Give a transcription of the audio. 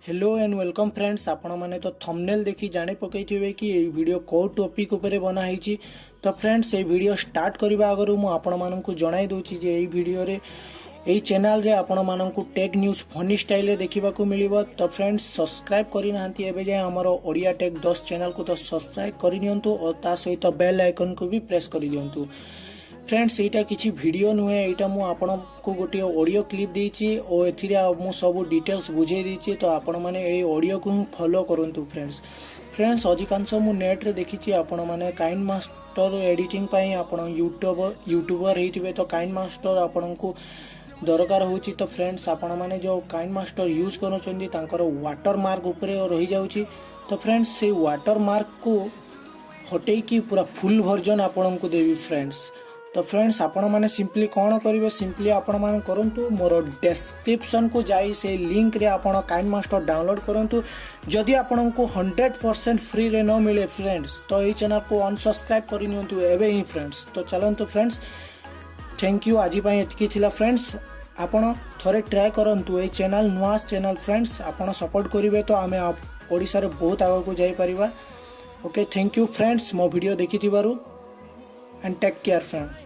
Hello and welcome friends आपण मैंने तो थंबनेल देखी जाने पकईथिबे कि ये वीडियो को टॉपिक उपरे बना है। तो फ्रेंड्स ये वीडियो स्टार्ट करबा आगरु मु आपण माननकु जणाई दोची जे एई वीडियो रे एई चैनल रे आपण माननकु टेक न्यूज फनी स्टाइल रे देखिबा को मिलिबो। तो फ्रेंड्स सब्सक्राइब करि नांती एबे जे हमरो ओडिया टेक 10 चैनल को तो सब्सक्राइब करि नियंतु और ता सहित बेल आइकन को भी प्रेस करि दियंतु। फ्रेंड्स एटा किसी वीडियो नुहे एटा मु आपण को गोटे ऑडियो क्लिप देछि और एथिरे मु सब डिटेल्स बुझे देछि। तो आपण माने ए ऑडियो को फॉलो करंतु। फ्रेंड्स अधिकांश मु नेट रे देखिछि आपण माने काइन मास्टर एडिटिंग पई आपण यूट्यूबर हेतिबे तो काइन मास्टर आपण को दरकार होछि। तो फ्रेंड्स आपण माने जो काइन मास्टर यूज करछन्ती तांकर वाटर मार्क ऊपर रही जाउछि। तो फ्रेंड्स से वाटर मार्क को हटेई की पूरा फुल वर्जन आपण को देबी फ्रेंड्स। तो फ्रेंड्स आपण माने सिंपली कौन करेंगे, सिंपली आपण माने करंतु मोर डिस्क्रिप्शन को जाई से लिंक रे आपण काइन मास्टर डाउनलोड करंतु। जदि आपण को 100% फ्री रे न मिले फ्रेंड्स तो ये चैनल को अनसब्सक्राइब करि नियंतु एबे ही फ्रेंड्स। तो चलंतु फ्रेंड्स, थैंक यू। आज पई एतकी थिला फ्रेंड्स, आपण थरे ट्राई करंतु ए चैनल नुआ चैनल फ्रेंड्स। आपण सपोर्ट करिवे तो आमे ओडिसा रे बहुत आगे को जाई परिबा। ओके, थैंक यू फ्रेंड्स मो वीडियो देखि थिबारु एंड टेक केयर फ्रेंड्स।